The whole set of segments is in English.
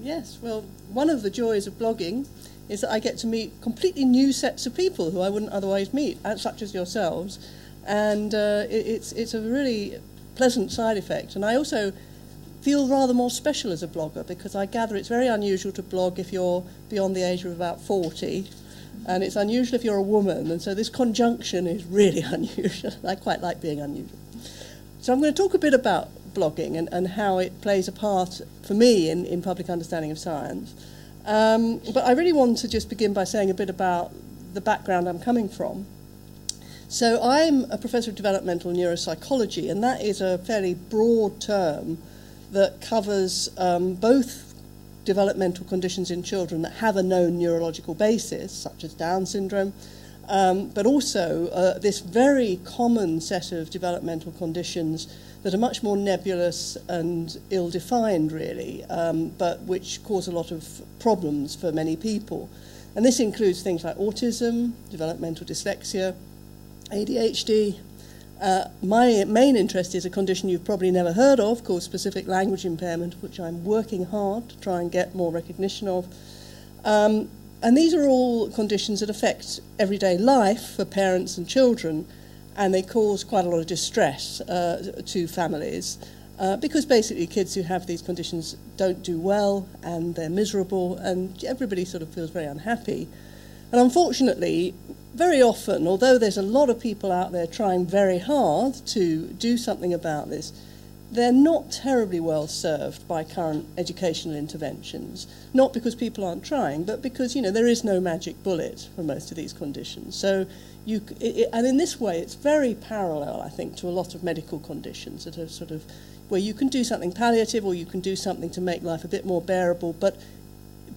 Yes, well, one of the joys of blogging is that I get to meet completely new sets of people who I wouldn't otherwise meet, such as yourselves, and it's a really pleasant side effect. And I also feel rather more special as a blogger, because I gather it's very unusual to blog if you're beyond the age of about 40, and it's unusual if you're a woman, and so this conjunction is really unusual. I quite like being unusual. So I'm going to talk a bit about blogging and how it plays a part, for me, in public understanding of science. But I really want to just begin by saying a bit about the background I'm coming from. So I'm a professor of developmental neuropsychology, and that is a fairly broad term that covers both developmental conditions in children that have a known neurological basis, such as Down syndrome, but also this very common set of developmental conditions that are much more nebulous and ill-defined, really, but which cause a lot of problems for many people. And this includes things like autism, developmental dyslexia, ADHD. My main interest is a condition you've probably never heard of called specific language impairment, which I'm working hard to try and get more recognition of. And these are all conditions that affect everyday life for parents and children, and they cause quite a lot of distress to families, because basically kids who have these conditions don't do well, and they're miserable, and everybody sort of feels very unhappy. And unfortunately, very often, although there's a lot of people out there trying very hard to do something about this, they're not terribly well served by current educational interventions, not because people aren't trying, but because, there is no magic bullet for most of these conditions. So and in this way, it's very parallel, I think, to a lot of medical conditions that are sort of where you can do something palliative or you can do something to make life a bit more bearable, but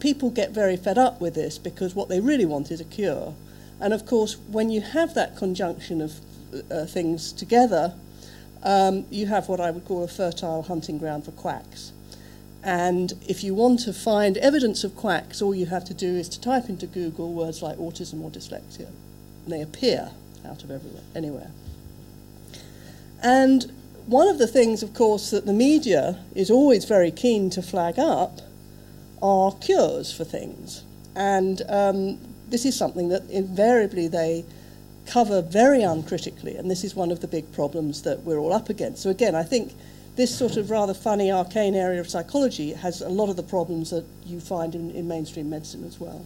people get very fed up with this because what they really want is a cure. And of course, when you have that conjunction of things together, you have what I would call a fertile hunting ground for quacks. And if you want to find evidence of quacks, all you have to do is to type into Google words like autism or dyslexia, and they appear out of anywhere. And one of the things, of course, that the media is always very keen to flag up are cures for things. And this is something that invariably they cover very uncritically, and this is one of the big problems that we're all up against. So again, I think this sort of rather funny, arcane area of psychology has a lot of the problems that you find in mainstream medicine as well.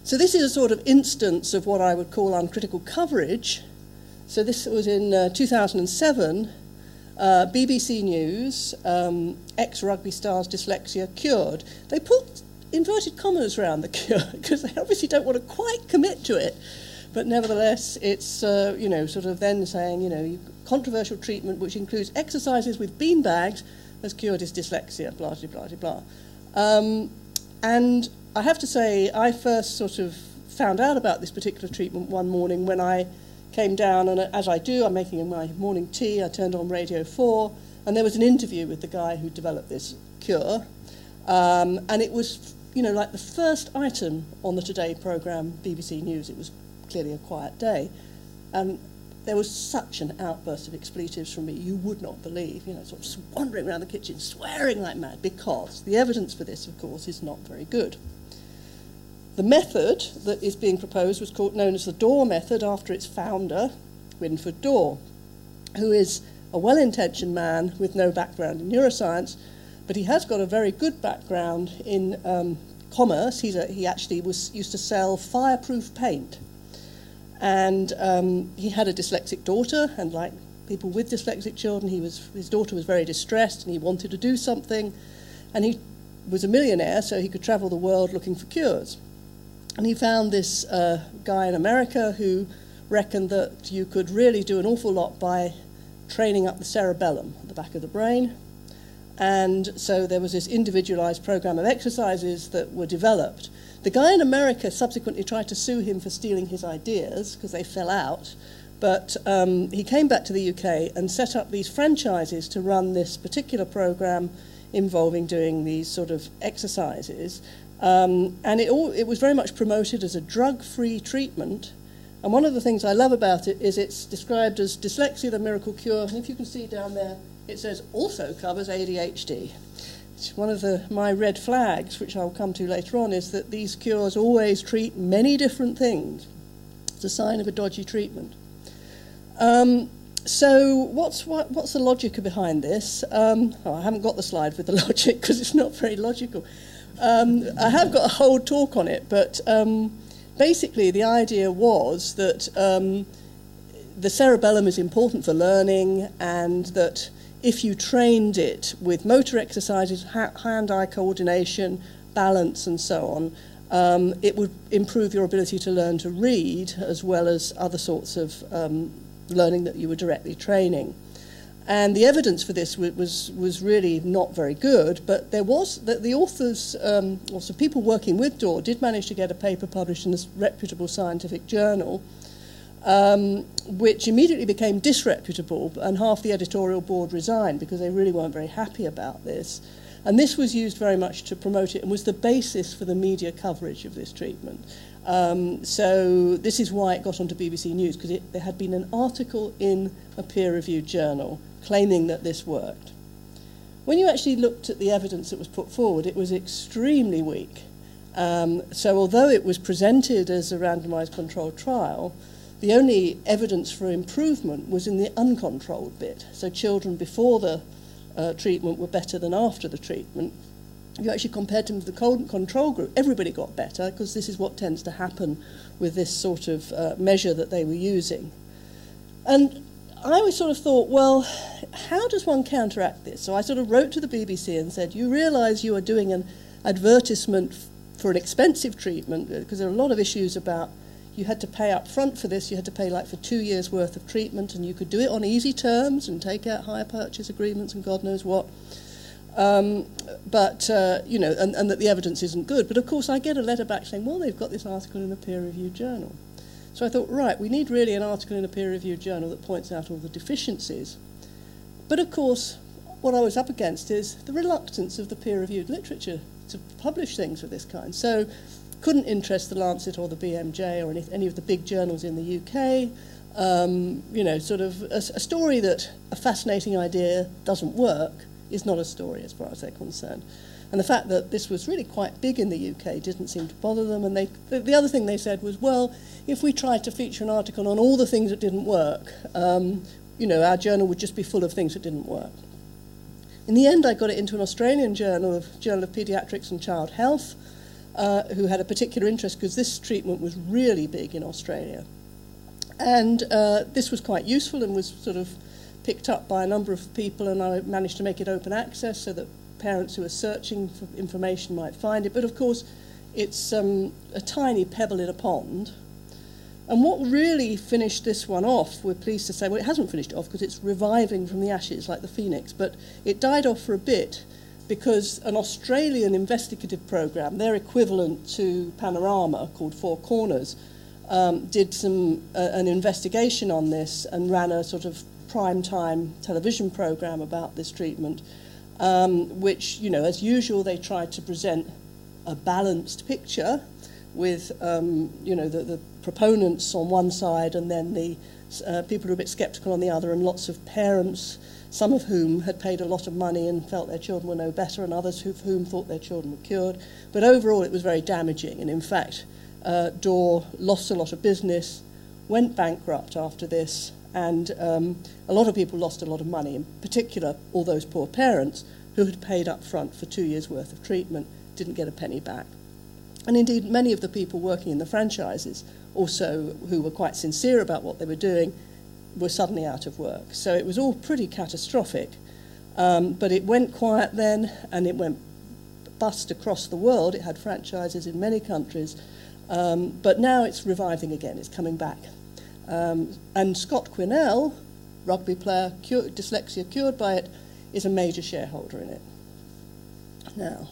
So this is a sort of instance of what I would call uncritical coverage. So this was in 2007, BBC News, ex-rugby stars dyslexia cured. They put inverted commas around the cure because they obviously don't want to quite commit to it. But nevertheless, it's, sort of then saying, controversial treatment which includes exercises with beanbags has cured his dyslexia, blah, blah, blah, blah. And I have to say, I first sort of found out about this particular treatment one morning when I came down, and as I do, I'm making my morning tea, I turned on Radio 4, and there was an interview with the guy who developed this cure. And it was, like the first item on the Today programme, BBC News. It was clearly a quiet day. And there was such an outburst of expletives from me, you would not believe, sort of wandering around the kitchen, swearing like mad, because the evidence for this, of course, is not very good. The method that is being proposed was known as the Dore method after its founder, Winfried Dore, who is a well-intentioned man with no background in neuroscience, but he has got a very good background in commerce. He actually used to sell fireproof paint. And he had a dyslexic daughter, and like people with dyslexic children, his daughter was very distressed, and he wanted to do something. And he was a millionaire, so he could travel the world looking for cures. And he found this guy in America who reckoned that you could really do an awful lot by training up the cerebellum at the back of the brain. And so there was this individualized program of exercises that were developed. The guy in America subsequently tried to sue him for stealing his ideas because they fell out, but he came back to the UK and set up these franchises to run this particular program involving doing these sort of exercises. And it was very much promoted as a drug-free treatment. And one of the things I love about it is it's described as dyslexia, the miracle cure. And if you can see down there, it says also covers ADHD. one of my red flags, which I'll come to later on, is that these cures always treat many different things. It's a sign of a dodgy treatment. So what's the logic behind this? I haven't got the slide with the logic because it's not very logical. I have got a whole talk on it, but basically the idea was that the cerebellum is important for learning, and that if you trained it with motor exercises, hand-eye coordination, balance, and so on, it would improve your ability to learn to read, as well as other sorts of learning that you were directly training. And the evidence for this was really not very good, but there was, the authors, also people working with Dore, did manage to get a paper published in a reputable scientific journal, which immediately became disreputable, and half the editorial board resigned because they really weren't very happy about this. And this was used very much to promote it and was the basis for the media coverage of this treatment. So this is why it got onto BBC News, because there had been an article in a peer-reviewed journal claiming that this worked. When you actually looked at the evidence that was put forward, it was extremely weak. So although it was presented as a randomized controlled trial, the only evidence for improvement was in the uncontrolled bit. So children before the treatment were better than after the treatment. If you actually compared them to the control group, everybody got better, because this is what tends to happen with this sort of measure that they were using. And I always sort of thought, well, how does one counteract this? So I sort of wrote to the BBC and said, you realise you are doing an advertisement for an expensive treatment, because there are a lot of issues about you had to pay up front for this, you had to pay like for 2 years' worth of treatment, and you could do it on easy terms and take out hire purchase agreements and God knows what. You know, and that the evidence isn't good. But of course I get a letter back saying, well, they've got this article in a peer-reviewed journal. So I thought, right, we need really an article in a peer-reviewed journal that points out all the deficiencies. But of course, what I was up against is the reluctance of the peer-reviewed literature to publish things of this kind. So couldn't interest the Lancet or the BMJ or any of the big journals in the UK. You know, sort of a story that a fascinating idea doesn't work is not a story as far as they're concerned. And the fact that this was really quite big in the UK didn't seem to bother them. And the other thing they said was, well, if we tried to feature an article on all the things that didn't work, you know, our journal would just be full of things that didn't work. In the end, I got it into an Australian Journal of Paediatrics and Child Health, who had a particular interest because this treatment was really big in Australia. And this was quite useful and was sort of picked up by a number of people, and I managed to make it open access so that parents who are searching for information might find it. But of course, it's a tiny pebble in a pond. And what really finished this one off, we're pleased to say, well, it hasn't finished off because it's reviving from the ashes like the phoenix, but it died off for a bit because an Australian investigative program, their equivalent to Panorama, called Four Corners, did an investigation on this and ran a sort of prime-time television program about this treatment, which, you know, as usual, they tried to present a balanced picture with, you know, the proponents on one side and then the people who are a bit sceptical on the other, and lots of parents, some of whom had paid a lot of money and felt their children were no better, and others of whom thought their children were cured. But overall, it was very damaging, and in fact, Dore lost a lot of business, went bankrupt after this, and a lot of people lost a lot of money, in particular all those poor parents who had paid up front for 2 years' worth of treatment, didn't get a penny back. And indeed, many of the people working in the franchises, also who were quite sincere about what they were doing, were suddenly out of work. So it was all pretty catastrophic. But it went quiet then, and it went bust across the world. It had franchises in many countries. But now it's reviving again. It's coming back. And Scott Quinnell, rugby player, dyslexia cured by it, is a major shareholder in it. Now,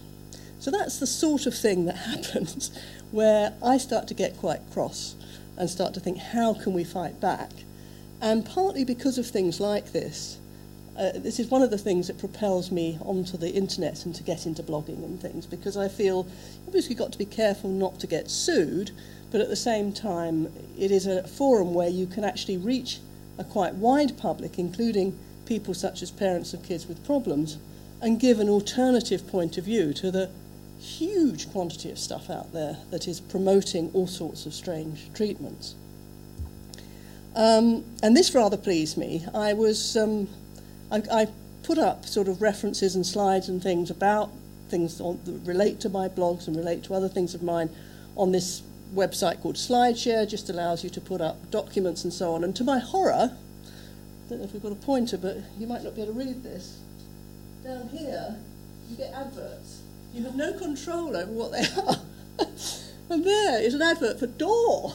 so that's the sort of thing that happens where I start to get quite cross and start to think, how can we fight back? And partly because of things like this, this is one of the things that propels me onto the internet and to get into blogging and things, because I feel obviously you've got to be careful not to get sued, but at the same time it is a forum where you can actually reach a quite wide public, including people such as parents of kids with problems, and give an alternative point of view to the huge quantity of stuff out there that is promoting all sorts of strange treatments. And this rather pleased me. I put up sort of references and slides and things about things that relate to my blogs and relate to other things of mine on this website called SlideShare. Just allows you to put up documents and so on. And to my horror, I don't know if we've got a pointer, but you might not be able to read this. Down here, you get adverts. You have no control over what they are. And there is an advert for Dore.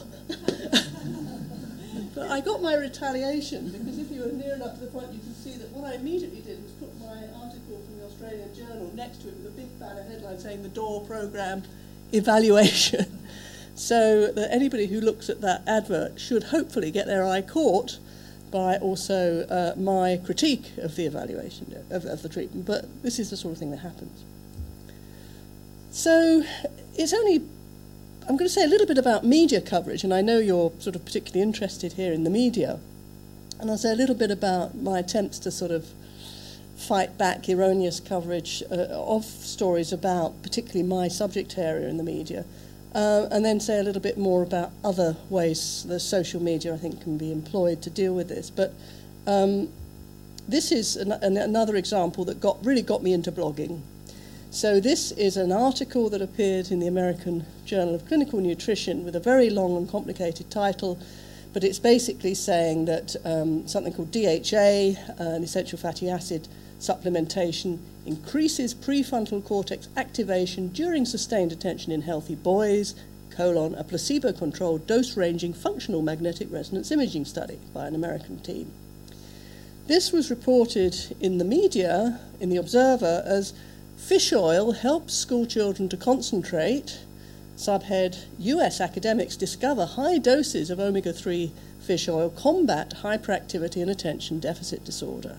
But I got my retaliation, because if you were near enough to the front, you can see that what I immediately did was put my article from the Australian Journal next to it with a big banner headline saying the Dore programme evaluation. So that anybody who looks at that advert should hopefully get their eye caught by also my critique of the evaluation of the treatment. But this is the sort of thing that happens. So it's only, I'm going to say a little bit about media coverage, and I know you're sort of particularly interested here in the media. And I'll say a little bit about my attempts to sort of fight back erroneous coverage of stories about particularly my subject area in the media. And then say a little bit more about other ways the social media, I think, can be employed to deal with this. But this is another example that really got me into blogging. So this is an article that appeared in the American Journal of Clinical Nutrition with a very long and complicated title, but it's basically saying that something called DHA, an essential fatty acid supplementation, increases prefrontal cortex activation during sustained attention in healthy boys, a placebo-controlled dose-ranging functional magnetic resonance imaging study by an American team. This was reported in the media, in the Observer, as fish oil helps school children to concentrate. Subhead, US academics discover high doses of omega-3 fish oil combat hyperactivity and attention deficit disorder.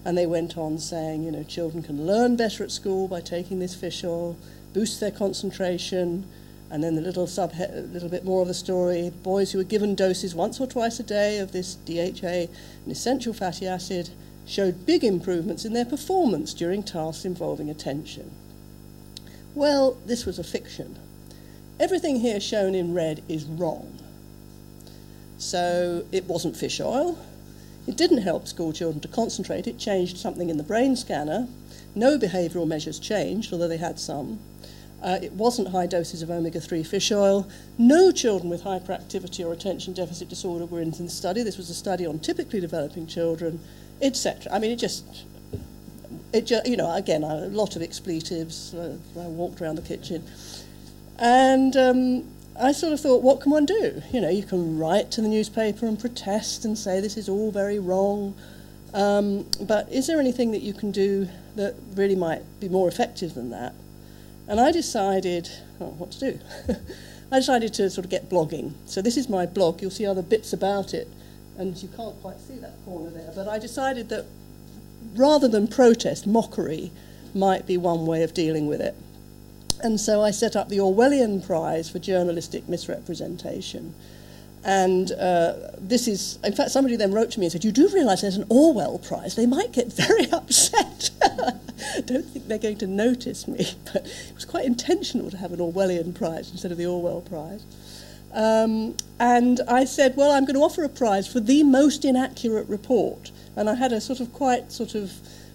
And they went on saying, you know, children can learn better at school by taking this fish oil, boost their concentration, and then the little subhead, a little bit more of the story, boys who were given doses once or twice a day of this DHA, an essential fatty acid, showed big improvements in their performance during tasks involving attention. Well, this was a fiction. Everything here shown in red is wrong. So it wasn't fish oil. It didn't help school children to concentrate. It changed something in the brain scanner. No behavioural measures changed, although they had some. It wasn't high doses of omega-3 fish oil. No children with hyperactivity or attention deficit disorder were in the study. This was a study on typically developing children, etc. I mean, it just, you know, again, a lot of expletives. I walked around the kitchen. And I sort of thought, what can one do? You know, you can write to the newspaper and protest and say this is all very wrong. But is there anything that you can do that really might be more effective than that? And I decided, what to do. I decided to sort of get blogging. So this is my blog. You'll see other bits about it. And you can't quite see that corner there. But I decided that rather than protest, mockery might be one way of dealing with it. And so I set up the Orwellian Prize for Journalistic Misrepresentation. And this is, in fact, somebody then wrote to me and said, you do realise there's an Orwell Prize. They might get very upset. I don't think they're going to notice me. But it was quite intentional to have an Orwellian Prize instead of the Orwell Prize. And I said, well, I'm going to offer a prize for the most inaccurate report. And I had a quite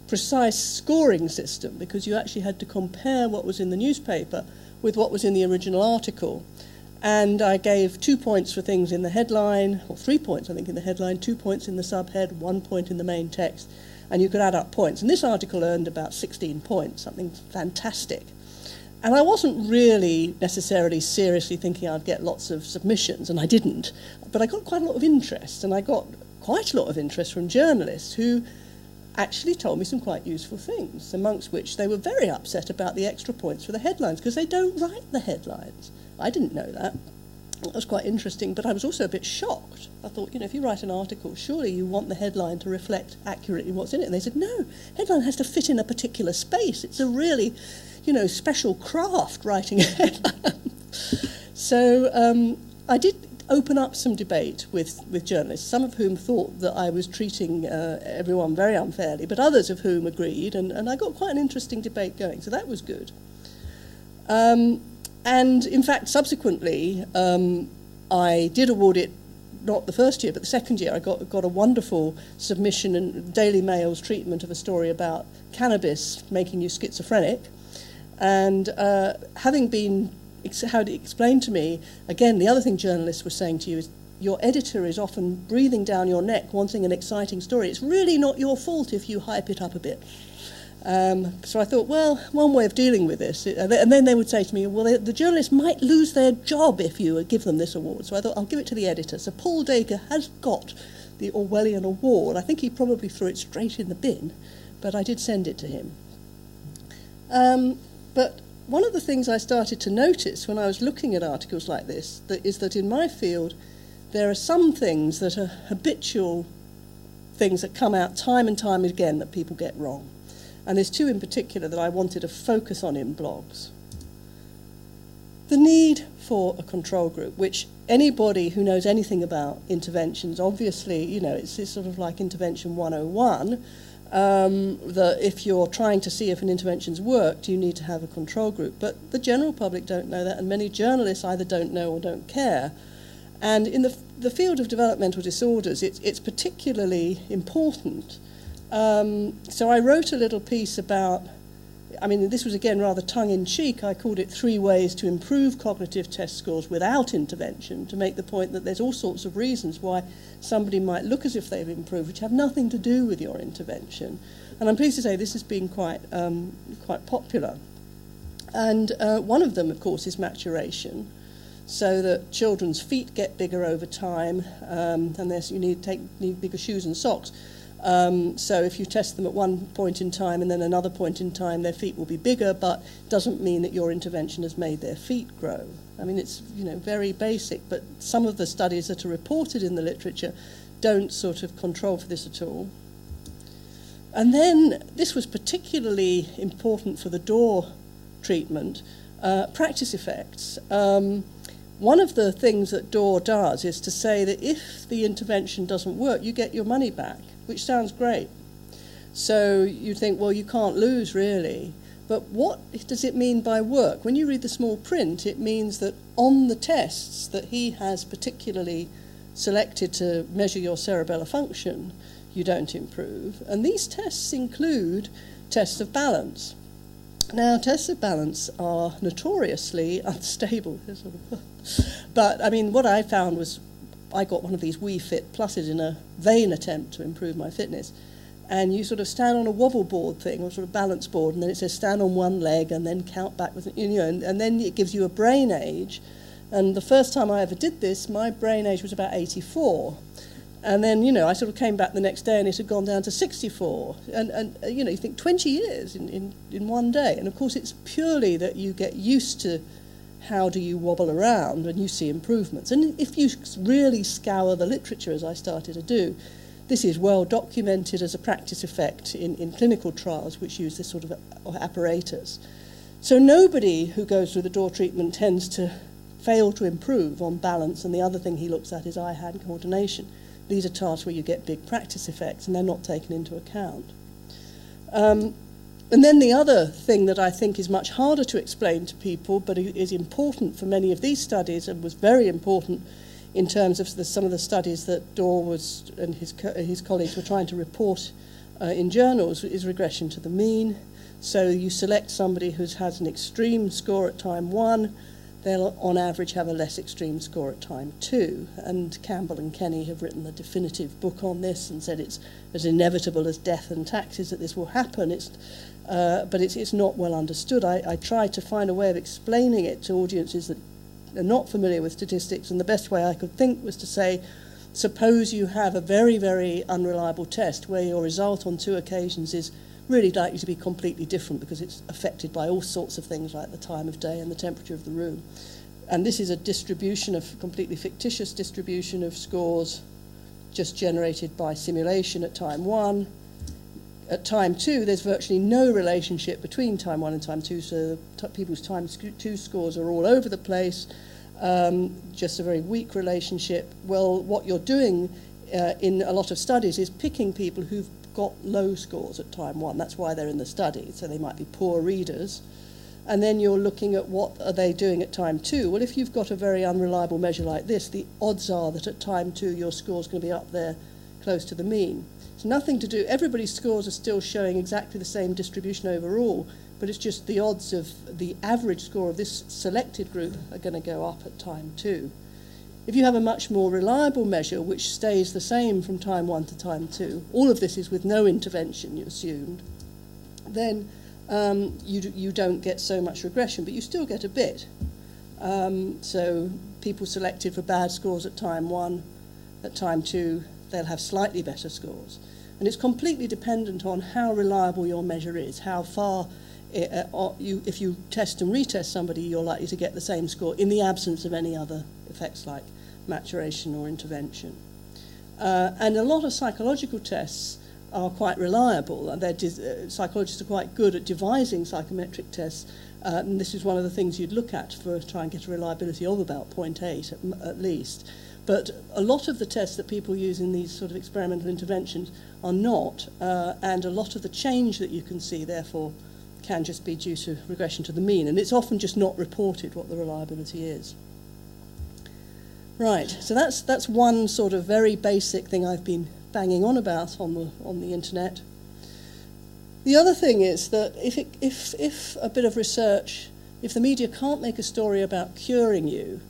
precise scoring system, because you actually had to compare what was in the newspaper with what was in the original article. And I gave 2 points for things in the headline, or 3 points, I think, in the headline, 2 points in the subhead, 1 point in the main text, and you could add up points. And this article earned about 16 points, something fantastic. And I wasn't really necessarily seriously thinking I'd get lots of submissions, and I didn't. But I got quite a lot of interest, and I got quite a lot of interest from journalists who actually told me some quite useful things, amongst which they were very upset about the extra points for the headlines, because they don't write the headlines. I didn't know that. That was quite interesting, but I was also a bit shocked. I thought, you know, if you write an article, surely you want the headline to reflect accurately what's in it. And they said, no, headline has to fit in a particular space. It's a really, you know, special craft, writing a headline. So I did open up some debate with journalists, some of whom thought that I was treating everyone very unfairly, but others of whom agreed, and I got quite an interesting debate going, so that was good. And in fact, subsequently, I did award it, not the first year, but the second year. I got a wonderful submission in Daily Mail's treatment of a story about cannabis making you schizophrenic. And having been had it explained to me, again, the other thing journalists were saying to you is your editor is often breathing down your neck wanting an exciting story. It's really not your fault if you hype it up a bit. So I thought, well, one way of dealing with this, and then they would say to me, well, the journalists might lose their job if you give them this award. So I thought, I'll give it to the editor. So Paul Dacre has got the Orwellian award. I think he probably threw it straight in the bin, but I did send it to him. But one of the things I started to notice when I was looking at articles like this is that in my field, there are some things that are habitual things that come out time and time again that people get wrong. And there's two in particular that I wanted to focus on in blogs. The need for a control group, which anybody who knows anything about interventions, obviously, you know, it's sort of like intervention 101, that if you're trying to see if an intervention's worked, you need to have a control group. But the general public don't know that, and many journalists either don't know or don't care. And in the field of developmental disorders, it's particularly important. So I wrote a little piece about, I mean, this was again rather tongue-in-cheek. I called it 3 ways to improve cognitive test scores without intervention, to make the point that there's all sorts of reasons why somebody might look as if they've improved, which have nothing to do with your intervention. And I'm pleased to say this has been quite popular. And one of them, of course, is maturation, so that children's feet get bigger over time, and you need bigger shoes and socks. So if you test them at one point in time and then another point in time, their feet will be bigger, but doesn't mean that your intervention has made their feet grow. I mean, it's, you know, very basic, but some of the studies that are reported in the literature don't sort of control for this at all. And then this was particularly important for the Dore treatment, practice effects. One of the things that Dore does is to say that if the intervention doesn't work, you get your money back, which sounds great. So you think, well, you can't lose, really. But what does it mean by work? When you read the small print, it means that on the tests that he has particularly selected to measure your cerebellar function, you don't improve. And these tests include tests of balance. Now, tests of balance are notoriously unstable. But, I mean, what I found was I got one of these Wii Fit Pluses in a vain attempt to improve my fitness. And you sort of stand on a wobble board thing, or sort of balance board, and then it says stand on one leg and then count backwards, you know, and then it gives you a brain age. And the first time I ever did this, my brain age was about 84. And then, you know, I sort of came back the next day and it had gone down to 64. And you know, you think 20 years in one day. And of course, it's purely that you get used to how do you wobble around and you see improvements. And if you really scour the literature, as I started to do, this is well documented as a practice effect in clinical trials which use this sort of apparatus. So nobody who goes through the Dore treatment tends to fail to improve on balance, and the other thing he looks at is eye-hand coordination. These are tasks where you get big practice effects, and they're not taken into account. And then the other thing that I think is much harder to explain to people, but is important for many of these studies, and was very important in terms of some of the studies that Dore and his colleagues were trying to report in journals, is regression to the mean. So you select somebody who has an extreme score at time 1, they'll on average have a less extreme score at time 2. And Campbell and Kenny have written a definitive book on this and said it's as inevitable as death and taxes that this will happen. But it's not well understood. I tried to find a way of explaining it to audiences that are not familiar with statistics, and the best way I could think was to say, suppose you have a very, very unreliable test where your result on 2 occasions is really likely to be completely different because it's affected by all sorts of things like the time of day and the temperature of the room. And this is a distribution of, completely fictitious distribution of scores just generated by simulation at time 1. At time 2, there's virtually no relationship between time 1 and time 2, so people's time 2 scores are all over the place. just a very weak relationship. Well, what you're doing in a lot of studies is picking people who've got low scores at time 1. That's why they're in the study. So they might be poor readers. And then you're looking at what are they doing at time 2. Well, if you've got a very unreliable measure like this, the odds are that at time 2 your score's going to be up there close to the mean. It's nothing to do, everybody's scores are still showing exactly the same distribution overall, but it's just the odds of the average score of this selected group are going to go up at time 2. If you have a much more reliable measure which stays the same from time 1 to time 2, all of this is with no intervention, you assumed, then you don't get so much regression, but you still get a bit. So people selected for bad scores at time 1, at time 2, they'll have slightly better scores. And it's completely dependent on how reliable your measure is, how far, if you test and retest somebody, you're likely to get the same score in the absence of any other effects like maturation or intervention. And a lot of psychological tests are quite reliable. Psychologists are quite good at devising psychometric tests, and this is one of the things you'd look at for try and get a reliability of about 0.8 at least. But a lot of the tests that people use in these sort of experimental interventions are not, and a lot of the change that you can see, therefore, can just be due to regression to the mean, and it's often just not reported what the reliability is. Right, so that's one sort of very basic thing I've been banging on about on the internet. The other thing is that if a bit of research, if the media can't make a story about curing you,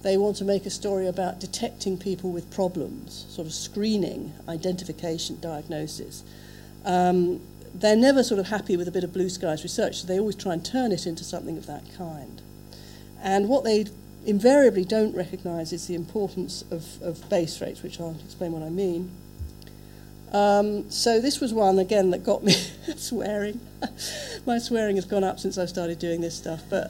they want to make a story about detecting people with problems, sort of screening, identification, diagnosis. They're never sort of happy with a bit of blue skies research, so they always try and turn it into something of that kind. And what they invariably don't recognise is the importance of base rates, which I'll explain what I mean. So this was one, again, that got me swearing. My swearing has gone up since I started doing this stuff. But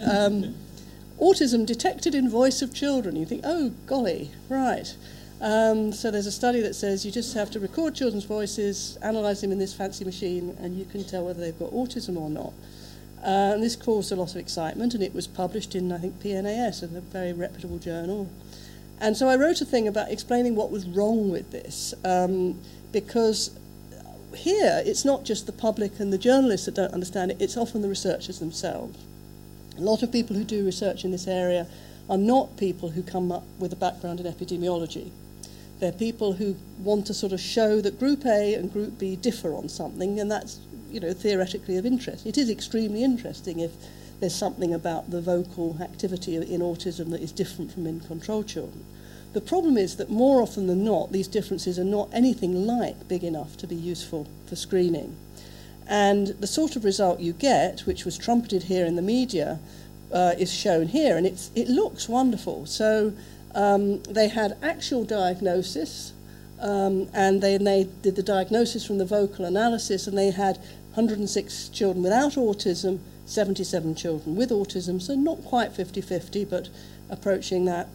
autism detected in voice of children. You think, oh, golly, right. So there's a study that says you just have to record children's voices, analyse them in this fancy machine, and you can tell whether they've got autism or not. And this caused a lot of excitement, and it was published in, I think, PNAS, a very reputable journal. And so I wrote a thing about explaining what was wrong with this, because here it's not just the public and the journalists that don't understand it, it's often the researchers themselves. A lot of people who do research in this area are not people who come up with a background in epidemiology. They're people who want to sort of show that Group A and Group B differ on something, and that's, you know, theoretically of interest. It is extremely interesting if there's something about the vocal activity in autism that is different from in control children. The problem is that more often than not, these differences are not anything like big enough to be useful for screening. And the sort of result you get, which was trumpeted here in the media, is shown here, and it looks wonderful. So they had actual diagnosis, and then they did the diagnosis from the vocal analysis, and they had 106 children without autism, 77 children with autism, so not quite 50-50, but approaching that.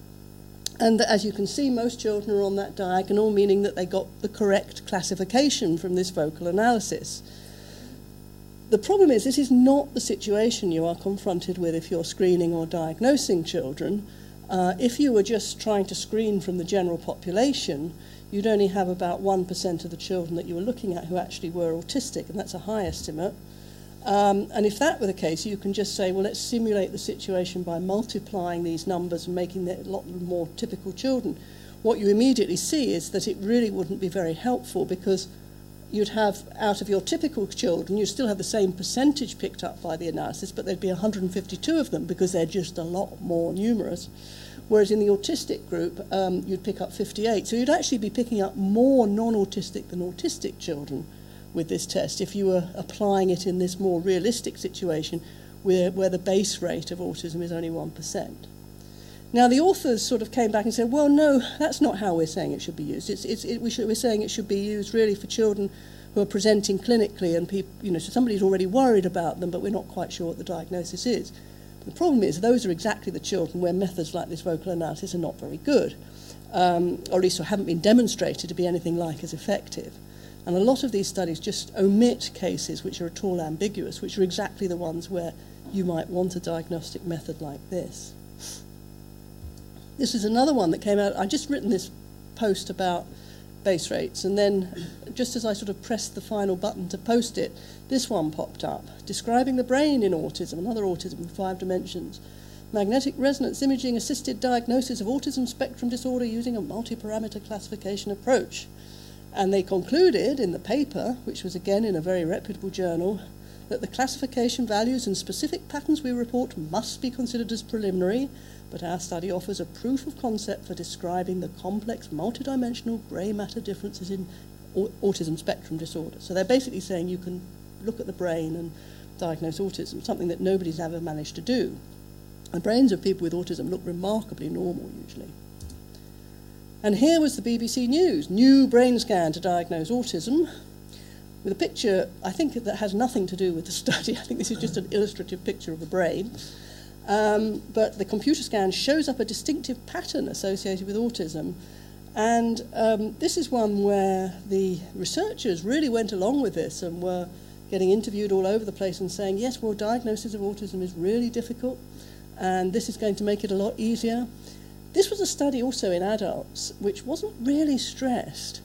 And as you can see, most children are on that diagonal, meaning that they got the correct classification from this vocal analysis. The problem is this is not the situation you are confronted with if you're screening or diagnosing children. If you were just trying to screen from the general population, you'd only have about 1% of the children that you were looking at who actually were autistic, and that's a high estimate. And if that were the case, you can just say, well, let's simulate the situation by multiplying these numbers and making it a lot more typical children. What you immediately see is that it really wouldn't be very helpful, because you'd have, out of your typical children, you'd still have the same percentage picked up by the analysis, but there'd be 152 of them because they're just a lot more numerous. Whereas in the autistic group, you'd pick up 58. So you'd actually be picking up more non-autistic than autistic children with this test if you were applying it in this more realistic situation where the base rate of autism is only 1%. Now, the authors sort of came back and said, well, no, that's not how we're saying it should be used. We're saying it should be used really for children who are presenting clinically, and people, you know, so somebody's already worried about them, but we're not quite sure what the diagnosis is. But the problem is those are exactly the children where methods like this vocal analysis are not very good, or at least haven't been demonstrated to be anything like as effective. And a lot of these studies just omit cases which are at all ambiguous, which are exactly the ones where you might want a diagnostic method like this. This is another one that came out. I'd just written this post about base rates, and then just as I sort of pressed the final button to post it, this one popped up, describing the brain in autism, another autism in 5 dimensions. Magnetic resonance imaging assisted diagnosis of autism spectrum disorder using a multi-parameter classification approach. And they concluded in the paper, which was again in a very reputable journal, that the classification values and specific patterns we report must be considered as preliminary, but our study offers a proof of concept for describing the complex multidimensional grey matter differences in autism spectrum disorder. So they're basically saying you can look at the brain and diagnose autism, something that nobody's ever managed to do. The brains of people with autism look remarkably normal usually. And here was the BBC News, new brain scan to diagnose autism, with a picture, I think, that has nothing to do with the study. I think this is just an illustrative picture of a brain. But the computer scan shows up a distinctive pattern associated with autism. And this is one where the researchers really went along with this and were getting interviewed all over the place and saying, yes, well, diagnosis of autism is really difficult, and this is going to make it a lot easier. This was a study also in adults, which wasn't really stressed.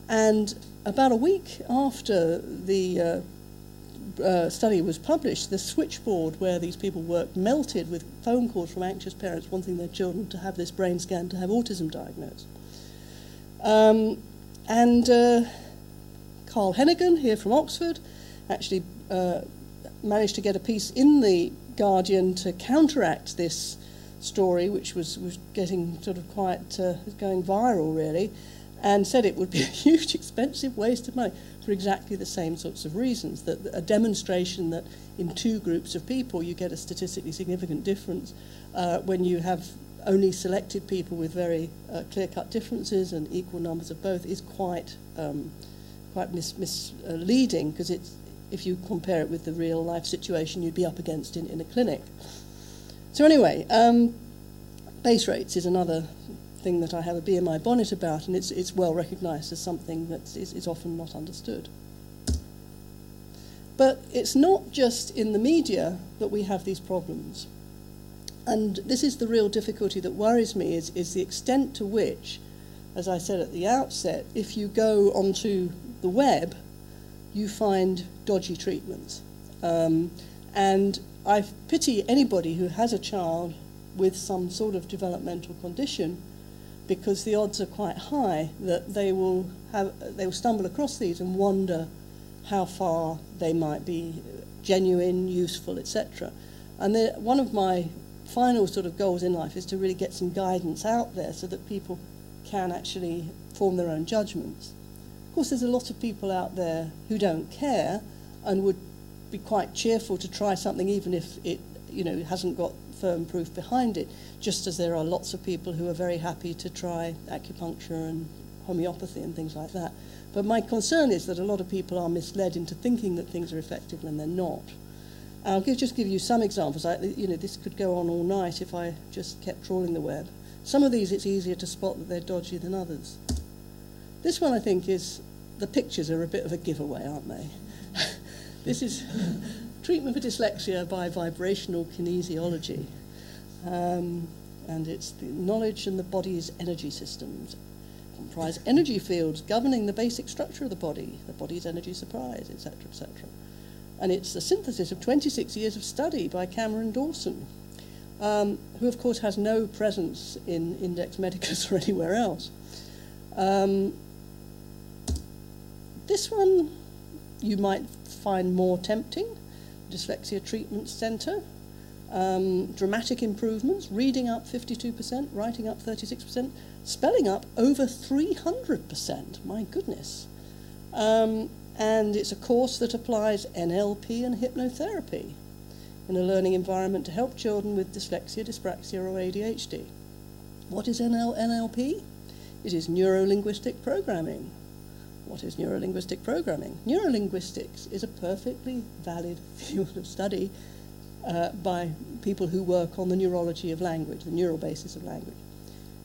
And about a week after the study was published, the switchboard where these people worked melted with phone calls from anxious parents wanting their children to have this brain scan to have autism diagnosed. Carl Hennigan, here from Oxford, actually managed to get a piece in the Guardian to counteract this story, which was getting sort of quite going viral, really, and said it would be a huge, expensive waste of money for exactly the same sorts of reasons, that a demonstration that in 2 groups of people you get a statistically significant difference when you have only selected people with very clear-cut differences and equal numbers of both is quite misleading, because if you compare it with the real-life situation you'd be up against in a clinic. So anyway, base rates is another thing that I have a bee in my bonnet about, and it's well recognised as something that is often not understood. But it's not just in the media that we have these problems. And this is the real difficulty that worries me, is the extent to which, as I said at the outset, if you go onto the web, you find dodgy treatments. And I pity anybody who has a child with some sort of developmental condition, because the odds are quite high that they will stumble across these and wonder how far they might be genuine, useful, etc. And one of my final sort of goals in life is to really get some guidance out there so that people can actually form their own judgments. Of course, there's a lot of people out there who don't care and would be quite cheerful to try something even if it hasn't got firm proof behind it, just as there are lots of people who are very happy to try acupuncture and homeopathy and things like that. But my concern is that a lot of people are misled into thinking that things are effective when they're not. I'll just give you some examples. This could go on all night if I just kept trawling the web. Some of these it's easier to spot that they're dodgy than others. This one, I think, the pictures are a bit of a giveaway, aren't they? This is treatment for dyslexia by vibrational kinesiology. And it's the knowledge and the body's energy systems. Comprise energy fields governing the basic structure of the body's energy supplies, etc., etc. And it's a synthesis of 26 years of study by Cameron Dawson, who, of course, has no presence in Index Medicus or anywhere else. This one you might find more tempting. Dyslexia Treatment Centre. Dramatic improvements, reading up 52%, writing up 36%, spelling up over 300%, my goodness. And it's a course that applies NLP and hypnotherapy in a learning environment to help children with dyslexia, dyspraxia or ADHD. What is NLP? It is neuro-linguistic programming. What is neuro-linguistic programming? Neurolinguistics is a perfectly valid field of study by people who work on the neurology of language, the neural basis of language.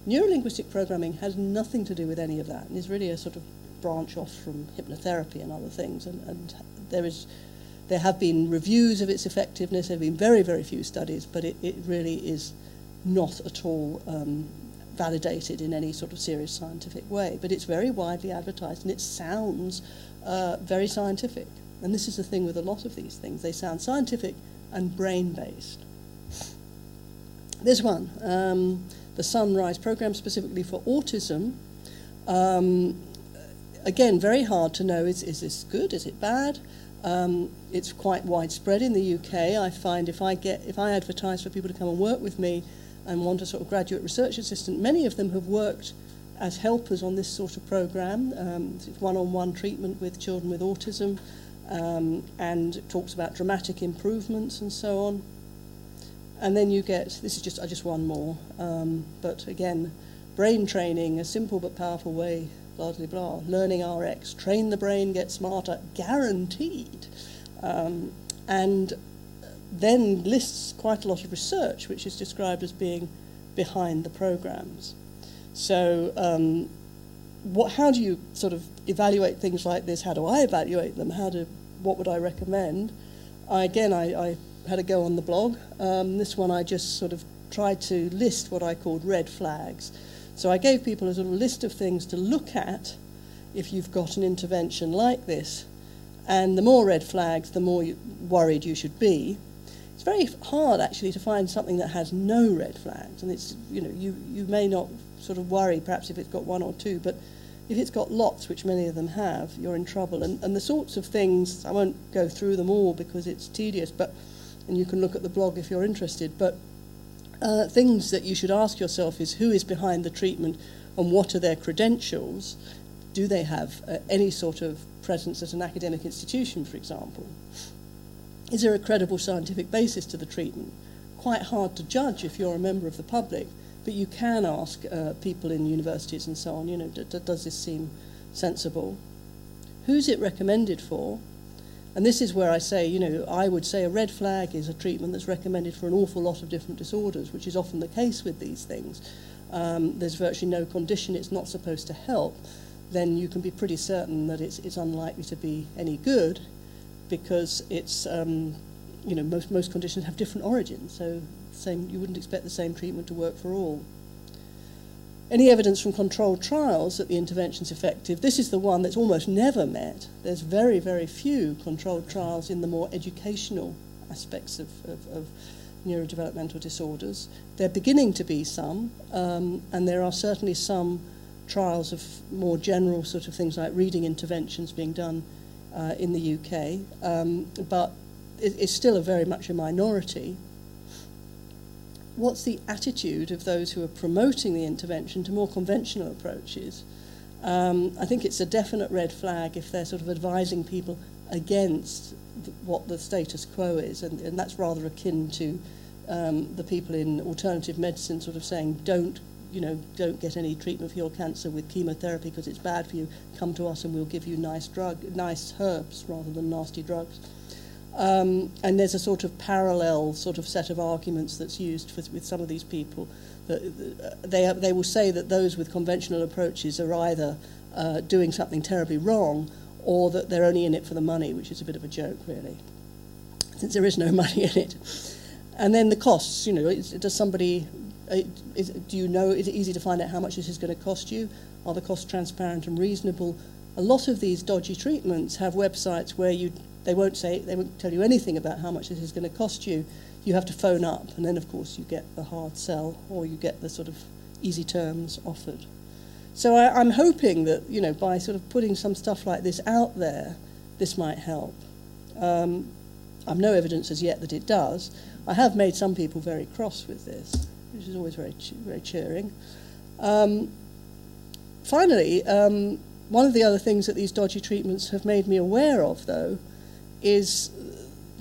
Neuro-linguistic programming has nothing to do with any of that, and is really a sort of branch off from hypnotherapy and other things. And there have been reviews of its effectiveness. There have been very, very few studies, but it really is not at all validated in any sort of serious scientific way, but it's very widely advertised and it sounds very scientific. And this is the thing with a lot of these things. They sound scientific and brain-based. This one, the Sunrise program specifically for autism. Again, very hard to know, is this good, is it bad? It's quite widespread in the UK. I find if I advertise for people to come and work with me and want a sort of graduate research assistant, many of them have worked as helpers on this sort of program. It's one-on-one treatment with children with autism, and it talks about dramatic improvements and so on. And then you get, this is just one more, but again, brain training, a simple but powerful way, blah, blah, blah. Learning RX, train the brain, get smarter, guaranteed. And then lists quite a lot of research, which is described as being behind the programs. So how do you sort of evaluate things like this? How do I evaluate them? What would I recommend? I had a go on the blog. This one I just sort of tried to list what I called red flags. So I gave people a sort of list of things to look at if you've got an intervention like this. And the more red flags, the more worried you should be. It's very hard actually to find something that has no red flags. And it's, you may not sort of worry perhaps if it's got one or two, but if it's got lots, which many of them have, you're in trouble. And the sorts of things, I won't go through them all because it's tedious, and you can look at the blog if you're interested, but things that you should ask yourself is who is behind the treatment and what are their credentials? Do they have any sort of presence at an academic institution, for example? Is there a credible scientific basis to the treatment? Quite hard to judge if you're a member of the public, but you can ask people in universities and so on, does this seem sensible? Who's it recommended for? And this is where I say, I would say a red flag is a treatment that's recommended for an awful lot of different disorders, which is often the case with these things. There's virtually no condition it's not supposed to help. Then you can be pretty certain that it's unlikely to be any good, because it's, most conditions have different origins, so you wouldn't expect the same treatment to work for all. Any evidence from controlled trials that the intervention's effective? This is the one that's almost never met. There's very, very few controlled trials in the more educational aspects of neurodevelopmental disorders. There are beginning to be some, and there are certainly some trials of more general sort of things like reading interventions being done in the UK, but it's still very much a minority. What's the attitude of those who are promoting the intervention to more conventional approaches? I think it's a definite red flag if they're sort of advising people against what the status quo is, and that's rather akin to the people in alternative medicine sort of saying, don't get any treatment for your cancer with chemotherapy because it's bad for you. Come to us and we'll give you nice herbs rather than nasty drugs. And there's a sort of parallel sort of set of arguments that's used with some of these people. They will say that those with conventional approaches are either doing something terribly wrong, or that they're only in it for the money, which is a bit of a joke, really, since there is no money in it. And then the costs. Does somebody? Do you know? Is it easy to find out how much this is going to cost you? Are the costs transparent and reasonable? A lot of these dodgy treatments have websites where they won't tell you anything about how much this is going to cost you. You have to phone up, and then of course you get the hard sell, or you get the sort of easy terms offered. So I'm hoping that by sort of putting some stuff like this out there, this might help. I've no evidence as yet that it does. I have made some people very cross with this, which is always very very cheering. Finally, one of the other things that these dodgy treatments have made me aware of, though, is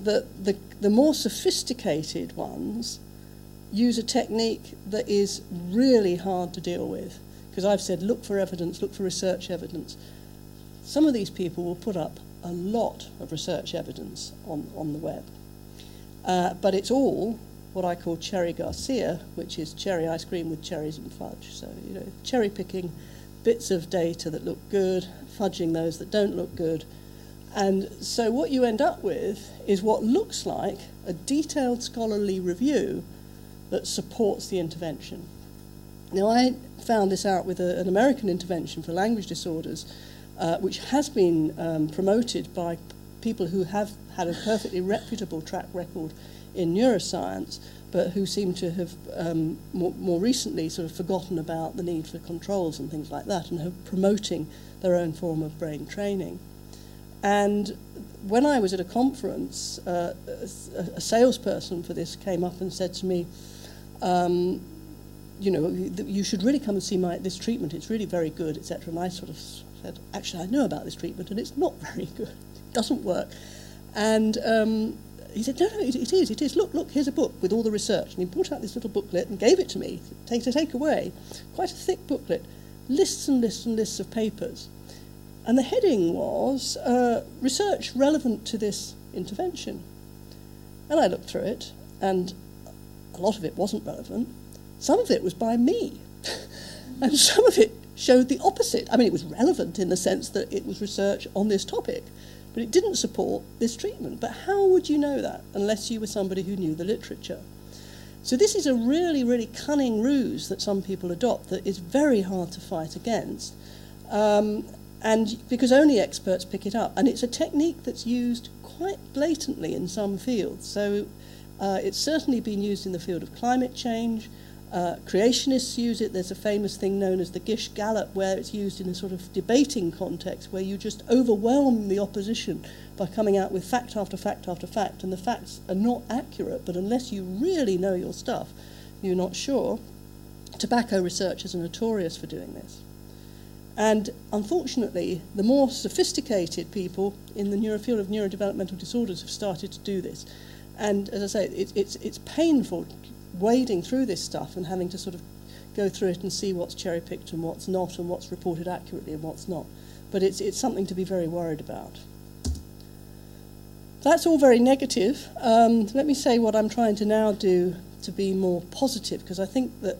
that the more sophisticated ones use a technique that is really hard to deal with. Because I've said, look for evidence, look for research evidence. Some of these people will put up a lot of research evidence on the web. But it's all what I call Cherry Garcia, which is cherry ice cream with cherries and fudge. So, cherry picking bits of data that look good, fudging those that don't look good. And so what you end up with is what looks like a detailed scholarly review that supports the intervention. Now, I found this out with an American intervention for language disorders, which has been promoted by people who have had a perfectly reputable track record in neuroscience, but who seem to have more recently sort of forgotten about the need for controls and things like that, and are promoting their own form of brain training. And when I was at a conference, a salesperson for this came up and said to me, you should really come and see this treatment. It's really very good, etc. And I sort of said, actually, I know about this treatment, and it's not very good. It doesn't work. And he said, no, it is. Look, here's a book with all the research. And he brought out this little booklet and gave it to me to take away. Quite a thick booklet, lists and lists and lists of papers. And the heading was research relevant to this intervention. And I looked through it, and a lot of it wasn't relevant. Some of it was by me. And some of it showed the opposite. I mean, it was relevant in the sense that it was research on this topic, but it didn't support this treatment. But how would you know that unless you were somebody who knew the literature? So this is a really, really cunning ruse that some people adopt that is very hard to fight against. And because only experts pick it up. And it's a technique that's used quite blatantly in some fields. So it's certainly been used in the field of climate change. Creationists use it. There's a famous thing known as the Gish Gallop, where it's used in a sort of debating context, where you just overwhelm the opposition by coming out with fact after fact after fact, and the facts are not accurate, but unless you really know your stuff, you're not sure. Tobacco researchers are notorious for doing this. And unfortunately, the more sophisticated people in the field of neurodevelopmental disorders have started to do this. And as I say, it's painful wading through this stuff and having to sort of go through it and see what's cherry-picked and what's not, and what's reported accurately and what's not. But it's something to be very worried about. That's all very negative. Let me say what I'm trying to now do to be more positive, because I think that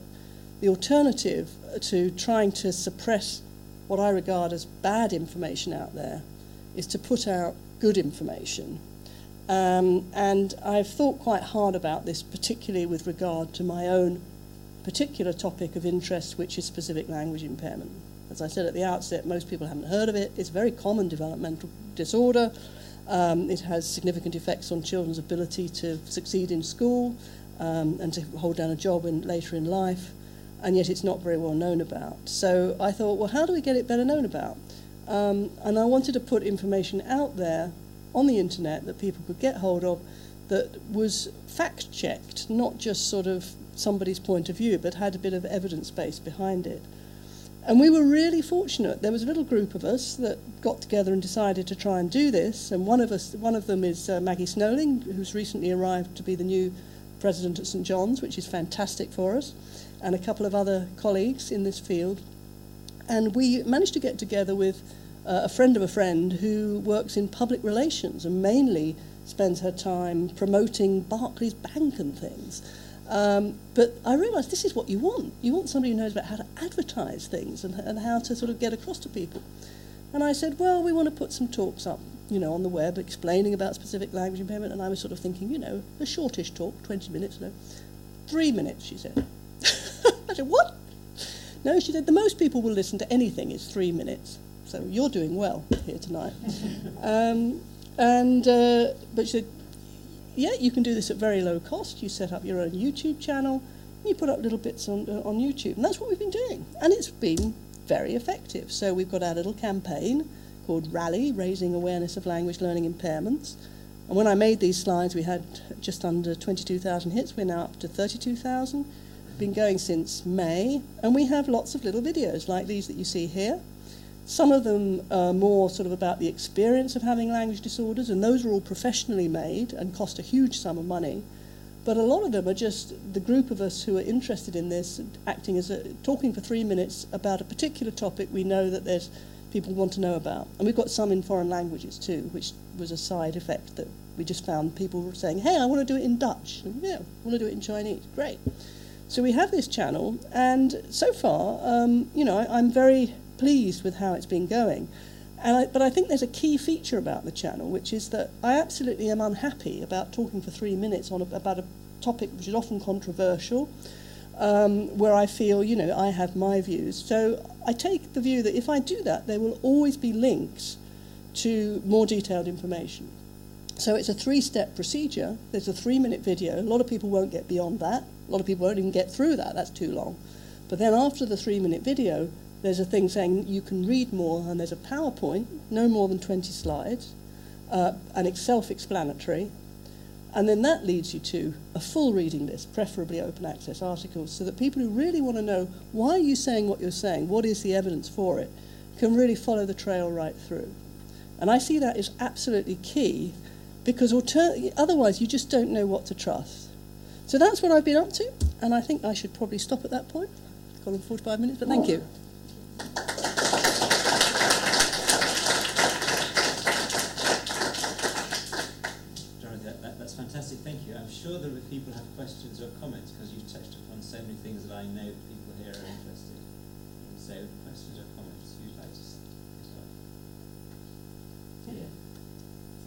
the alternative to trying to suppress what I regard as bad information out there is to put out good information. And I've thought quite hard about this, particularly with regard to my own particular topic of interest, which is specific language impairment. As I said at the outset, most people haven't heard of it. It's a very common developmental disorder. It has significant effects on children's ability to succeed in school and to hold down a job later in life, and yet it's not very well known about. So I thought, well, how do we get it better known about? And I wanted to put information out there on the internet that people could get hold of that was fact-checked, not just sort of somebody's point of view, but had a bit of evidence base behind it. And we were really fortunate. There was a little group of us that got together and decided to try and do this, and one of them is Maggie Snowling, who's recently arrived to be the new president at St John's, which is fantastic for us, and a couple of other colleagues in this field. And we managed to get together with a friend of a friend who works in public relations and mainly spends her time promoting Barclays Bank and things. But I realised this is what you want. You want somebody who knows about how to advertise things and how to sort of get across to people. And I said, well, we want to put some talks up, on the web explaining about specific language impairment. And I was sort of thinking, a shortish talk, 20 minutes, 3 minutes, she said. I said, what? No, she said, the most people will listen to anything is 3 minutes. So you're doing well here tonight. But she said, yeah, you can do this at very low cost. You set up your own YouTube channel, and you put up little bits on YouTube. And that's what we've been doing. And it's been very effective. So we've got our little campaign called Rally, Raising Awareness of Language Learning Impairments. And when I made these slides, we had just under 22,000 hits. We're now up to 32,000. Been going since May. And we have lots of little videos like these that you see here. Some of them are more sort of about the experience of having language disorders, and those are all professionally made and cost a huge sum of money. But a lot of them are just the group of us who are interested in this, acting as talking for 3 minutes about a particular topic we know that there's people want to know about. And we've got some in foreign languages too, which was a side effect that we just found people saying, hey, I want to do it in Dutch. And, yeah, I want to do it in Chinese. Great. So we have this channel, and so far, I'm very pleased with how it's been going. But I think there's a key feature about the channel, which is that I absolutely am unhappy about talking for 3 minutes about a topic which is often controversial, where I feel, I have my views. So I take the view that if I do that, there will always be links to more detailed information. So it's a 3-step procedure. There's a 3-minute video. A lot of people won't get beyond that. A lot of people won't even get through that. That's too long. But then after the 3-minute video, there's a thing saying you can read more, and there's a PowerPoint, no more than 20 slides, and it's self-explanatory. And then that leads you to a full reading list, preferably open access articles, so that people who really want to know why are you saying what you're saying, what is the evidence for it, can really follow the trail right through. And I see that as absolutely key, because otherwise you just don't know what to trust. So that's what I've been up to, and I think I should probably stop at that point. I've gone on 45 minutes, but thank you. Dorothy, that's fantastic, thank you. I'm sure there are people who have questions or comments, because you've touched upon so many things that I know people here are interested in. So, questions or comments you'd like to start? Yeah.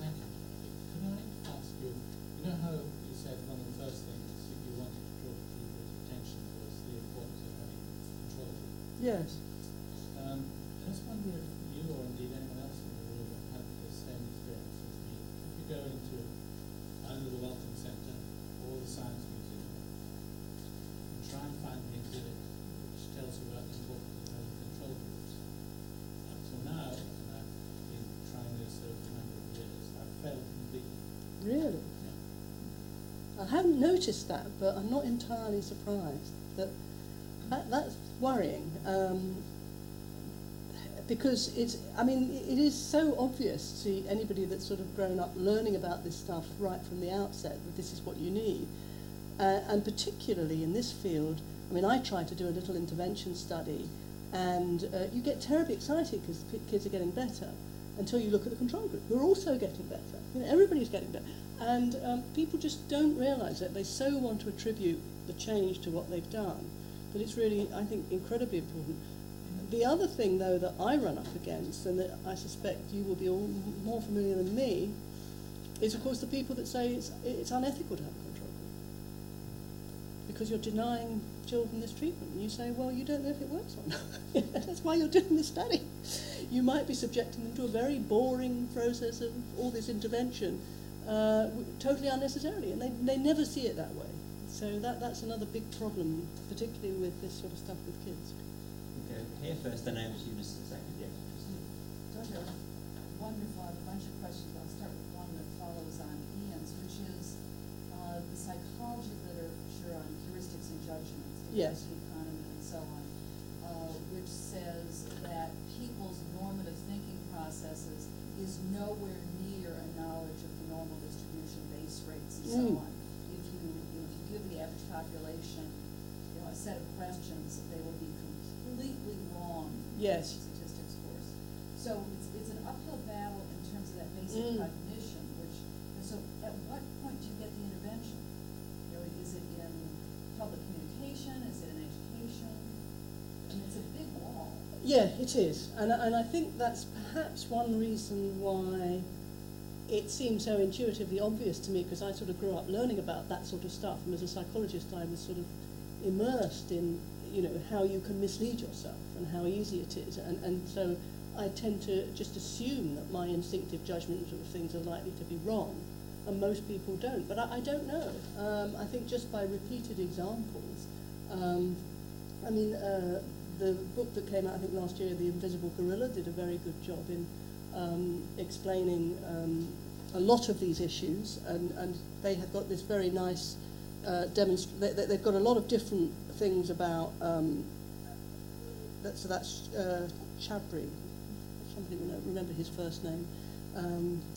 Thank you. Can I ask you, how you said one of the first things you wanted to draw people's attention was the importance of having control? Yes. I just wonder if you or indeed anyone else in the room have had the same experience as me. If you go into either the Welcome Centre or the Science Museum and try and find an exhibit which tells you about the importance of having control groups. Up till now, and I've been trying this over a number of years, I've failed completely. Really? Yeah. I haven't noticed that, but I'm not entirely surprised. That's worrying. Because it is so obvious to anybody that's sort of grown up learning about this stuff right from the outset that this is what you need. And particularly in this field, I try to do a little intervention study, and you get terribly excited because the kids are getting better until you look at the control group, who are also getting better. Everybody's getting better. And people just don't realise that. They so want to attribute the change to what they've done. But it's really, I think, incredibly important. The other thing, though, that I run up against, and that I suspect you will be all more familiar than me, is, of course, the people that say it's unethical to have a control group because you're denying children this treatment. And you say, well, you don't know if it works or not. That's why you're doing this study. You might be subjecting them to a very boring process of all this intervention, totally unnecessarily, and they never see it that way. So that's another big problem, particularly with this sort of stuff with kids. Okay, here first, then over to you, Mr. Second. Yeah. Wonderful. I have a bunch of questions. I'll start with one that follows on Ian's, which is the psychology literature on heuristics and judgments, yes, the economy, and so on, which says that people's normative thinking processes is nowhere near a knowledge of the normal distribution, base rates, and so on. If you give the average population, a set of questions, they will be completely wrong. Yes. In the statistics course. So it's an uphill battle in terms of that basic cognition. So at what point do you get the intervention? Is it in public communication? Is it in education? It's a big wall. Yeah, it is, and I think that's perhaps one reason why it seems so intuitively obvious to me, because I sort of grew up learning about that sort of stuff, and as a psychologist I was sort of immersed in how you can mislead yourself and how easy it is, and so I tend to just assume that my instinctive judgment of things are likely to be wrong, and most people don't, but I don't know. I think just by repeated examples, the book that came out I think last year, The Invisible Gorilla, did a very good job in explaining a lot of these issues, and they have got this very nice they've got a lot of different things about that's Chabry. Somebody remember his first name,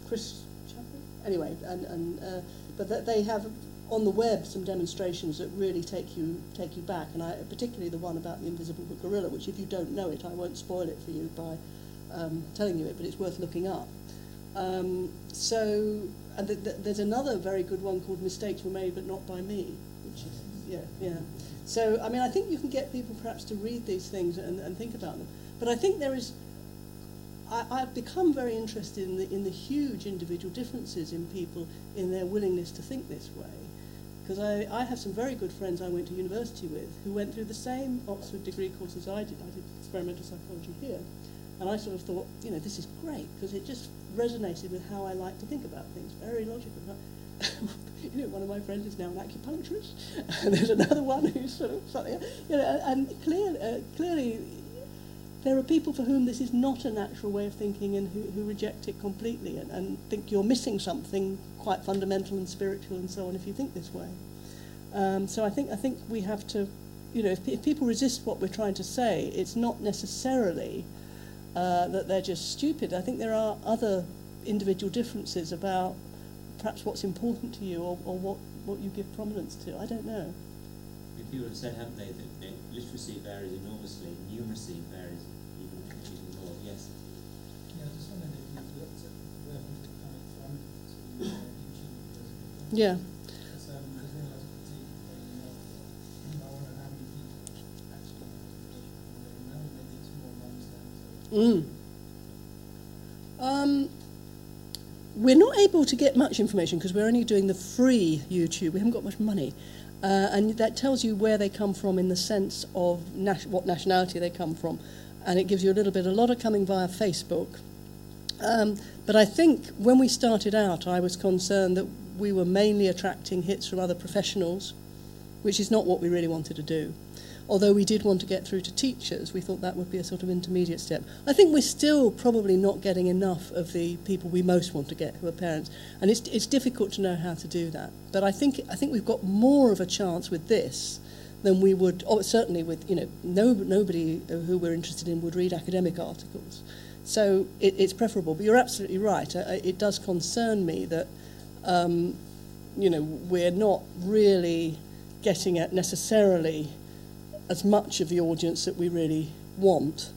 Chris Chabry. Anyway, but they have on the web some demonstrations that really take you back, and particularly the one about the invisible gorilla, which if you don't know it, I won't spoil it for you by telling you it, but it's worth looking up. There's another very good one called Mistakes Were Made But Not By Me, which is, yeah. So, I think you can get people perhaps to read these things and think about them. But I think there is, I've become very interested in the huge individual differences in people in their willingness to think this way. because I have some very good friends I went to university with who went through the same Oxford degree course as I did. I did experimental psychology here. And I sort of thought, this is great, because it just resonated with how I like to think about things, very logical. One of my friends is now an acupuncturist, and there's another one who's sort of something, and clearly there are people for whom this is not a natural way of thinking and who reject it completely and think you're missing something quite fundamental and spiritual and so on if you think this way. So I think we have to, if people resist what we're trying to say, it's not necessarily that they're just stupid. I think there are other individual differences about perhaps what's important to you or what you give prominence to. I don't know. People have said, haven't they, that literacy varies enormously, numeracy varies even more. Yes? Yeah, I just wondered if you've looked at where people are coming from to YouTube. Yeah. Because there's been a lot of critique taking off. I wonder how many people actually know, maybe it's more mums than We're not able to get much information because we're only doing the free YouTube. We haven't got much money. And that tells you where they come from in the sense of what nationality they come from. And it gives you a lot are coming via Facebook. But I think when we started out, I was concerned that we were mainly attracting hits from other professionals, which is not what we really wanted to do. Although we did want to get through to teachers, we thought that would be a sort of intermediate step. I think we're still probably not getting enough of the people we most want to get, who are parents, and it's difficult to know how to do that. But I think we've got more of a chance with this than we would. Certainly with nobody who we're interested in would read academic articles, so it's preferable. But you're absolutely right. It does concern me that we're not really getting at necessarily as much of the audience that we really want.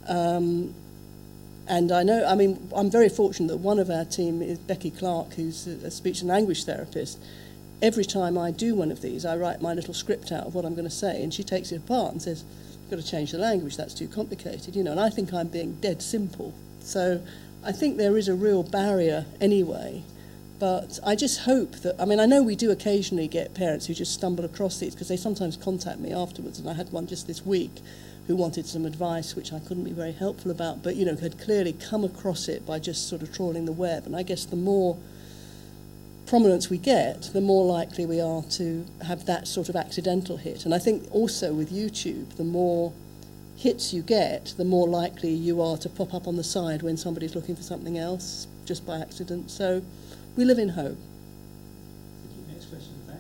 And I'm very fortunate that one of our team is Becky Clark, who's a speech and language therapist. Every time I do one of these, I write my little script out of what I'm going to say, and she takes it apart and says, you've got to change the language, that's too complicated, and I think I'm being dead simple. So I think there is a real barrier anyway. But I just hope that, I know we do occasionally get parents who just stumble across these because they sometimes contact me afterwards, and I had one just this week who wanted some advice, which I couldn't be very helpful about, but, had clearly come across it by just sort of trawling the web. And I guess the more prominence we get, the more likely we are to have that sort of accidental hit. And I think also with YouTube, the more hits you get, the more likely you are to pop up on the side when somebody's looking for something else just by accident. So we live in hope. Next question back.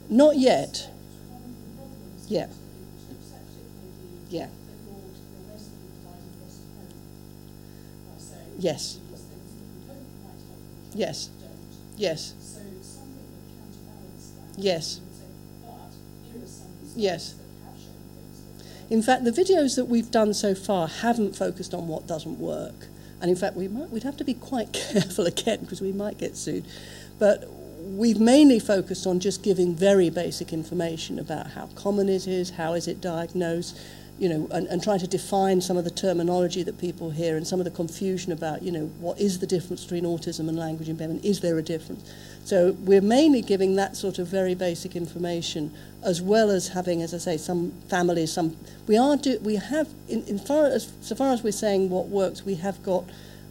Not yet. Yeah. Yeah. Yes. Yes. Yes. Yes. Yes. In fact, the videos that we've done so far haven't focused on what doesn't work. And in fact, we'd have to be quite careful again because we might get sued. But we've mainly focused on just giving very basic information about how common it is, how is it diagnosed, and trying to define some of the terminology that people hear and some of the confusion about, what is the difference between autism and language impairment? Is there a difference? So we're mainly giving that sort of very basic information, as well as having, as I say, some families. So far as we're saying what works, we have got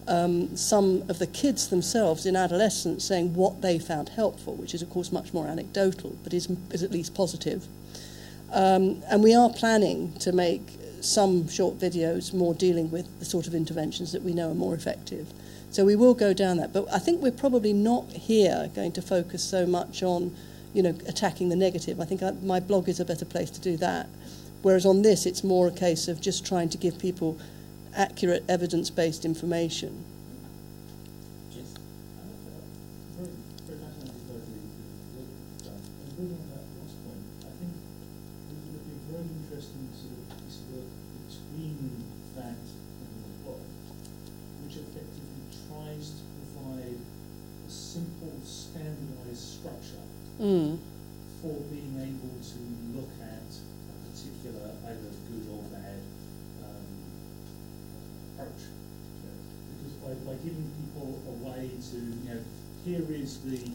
some of the kids themselves in adolescence saying what they found helpful, which is of course much more anecdotal, but is at least positive. And we are planning to make some short videos more dealing with the sort of interventions that we know are more effective. So we will go down that. But I think we're probably not here going to focus so much on, attacking the negative. I think my blog is a better place to do that. Whereas on this, it's more a case of just trying to give people accurate, evidence-based information. Yes. Very fascinating about the done. And building on that last point, I think it would be very interesting to work between that and the blog, which effectively tries to provide a simple, standardized structure for being able to look at a particular, either good or bad, approach. Because by giving people a way to, here is the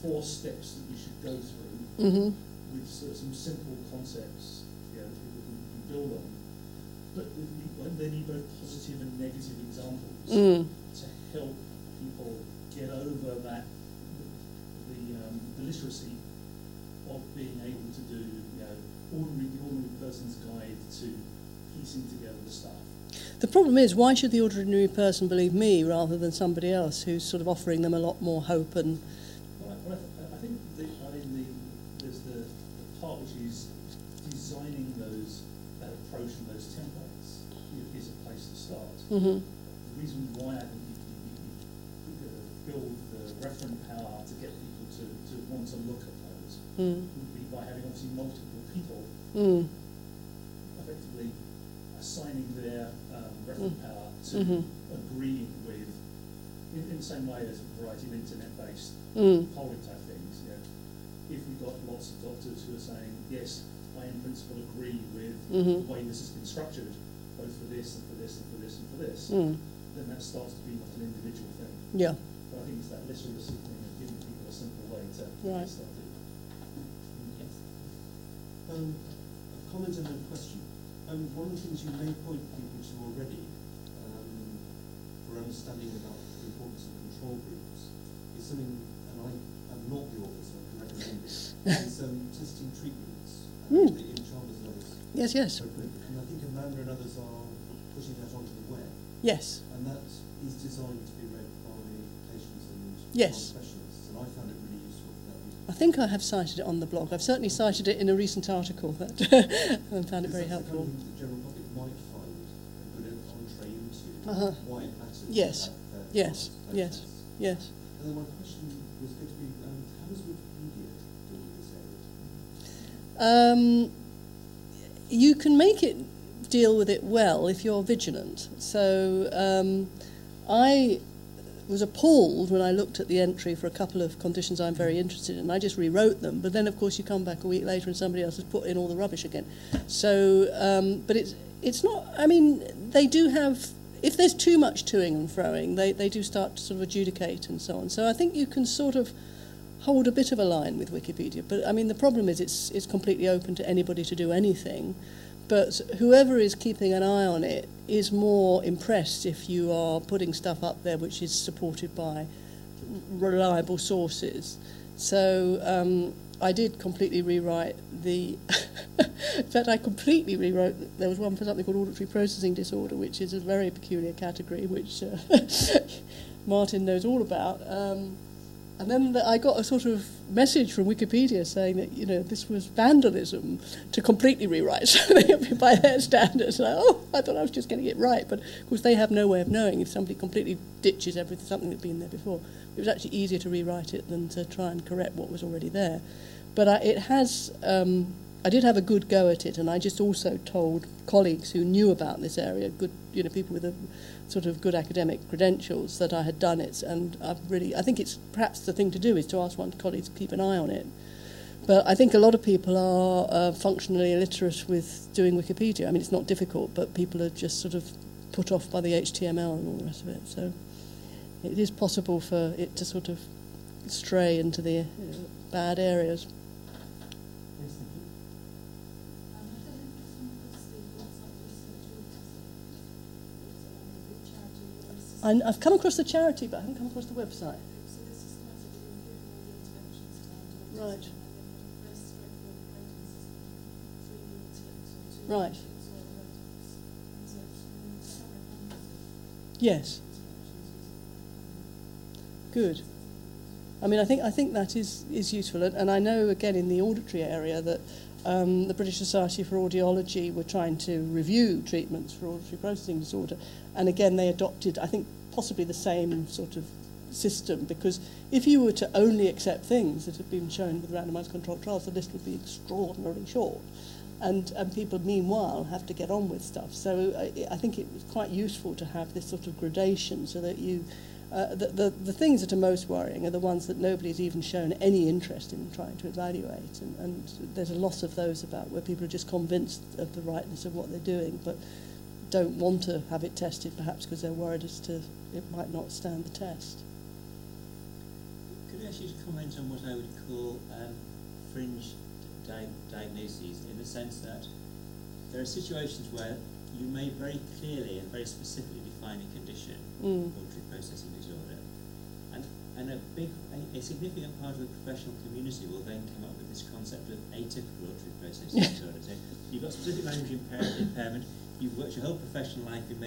4 steps that you should go through with sort of some simple concepts that people can build on. But they need both positive and negative examples to help people get over that, the literacy of being able to do, the ordinary person's guide to piecing together the stuff. The problem is, why should the ordinary person believe me rather than somebody else who's sort of offering them a lot more hope and... Well, I think there's the part which is designing that approach and those templates is a place to start. The reason why I think you build the referent power to get people to want to look at those would be by having obviously multiple people effectively assigning their referent power to agreeing with, in the same way as a variety of internet-based polling type things. If we've got lots of doctors who are saying, yes, I in principle agree with the way this has been structured, both for this and for this and for this and for this, then that starts to be not an individual thing. Yeah. But I think it's that literacy thing of giving people a simple way to get started. Yes. A comment and a question. One of the things you may point people to already for understanding about the importance of control groups is something, and I am not the author, so I can recommend it, is testing treatments in Chalmers and others. Yes, yes. And I think Amanda and others are pushing that onto the web. Yes. And that is designed to be read by patients and specialists, and I found it really useful for that reason. I think I have cited it on the blog. I've certainly cited it in a recent article that I found it very helpful. That's the kind of thing the general public might find a good entree into why it matters. Yes, yes, yes, yes. And then my question was going to be, how does Wikipedia deal with this area? You can make it deal with it well if you're vigilant. So I was appalled when I looked at the entry for a couple of conditions I'm very interested in. I just rewrote them, but then of course you come back a week later and somebody else has put in all the rubbish again. So, but it's not, I mean, they do have, if there's too much toing and froing, they do start to sort of adjudicate and so on. So I think you can sort of hold a bit of a line with Wikipedia. But I mean, the problem is it's completely open to anybody to do anything. But whoever is keeping an eye on it is more impressed if you are putting stuff up there which is supported by reliable sources. So I did completely rewrite the... In fact, I completely rewrote... There was one for something called auditory processing disorder, which is a very peculiar category, which Martin knows all about. And then I got a sort of message from Wikipedia saying that, this was vandalism to completely rewrite something by their standards. And I thought I was just getting it right. But, of course, they have no way of knowing if somebody completely ditches something that's been there before. It was actually easier to rewrite it than to try and correct what was already there. But it has... I did have a good go at it, and I just also told colleagues who knew about this area, good, people with a sort of good academic credentials, that I had done it. And I think it's perhaps the thing to do is to ask one's colleagues to keep an eye on it. But I think a lot of people are functionally illiterate with doing Wikipedia. I mean, it's not difficult, but people are just sort of put off by the HTML and all the rest of it. So it is possible for it to sort of stray into the bad areas. I've come across the charity, but I haven't come across the website. Right. Right. Yes. Good. I mean, I think that is useful, and I know again in the auditory area that the British Society for Audiology were trying to review treatments for auditory processing disorder, and again they adopted, I think, possibly the same sort of system, because if you were to only accept things that have been shown with randomized controlled trials, the list would be extraordinarily short, and people meanwhile have to get on with stuff. So I think it was quite useful to have this sort of gradation, so that you the things that are most worrying are the ones that nobody's even shown any interest in trying to evaluate, and there's a lot of those about where people are just convinced of the rightness of what they're doing, but don't want to have it tested, perhaps because they're worried as to it might not stand the test. Could I ask you to comment on what I would call fringe diagnoses, in the sense that there are situations where you may very clearly and very specifically define a condition, auditory processing disorder, and a significant part of the professional community will then come up with this concept of atypical auditory processing disorder. So you've got specific language impairment, you've worked your whole professional life in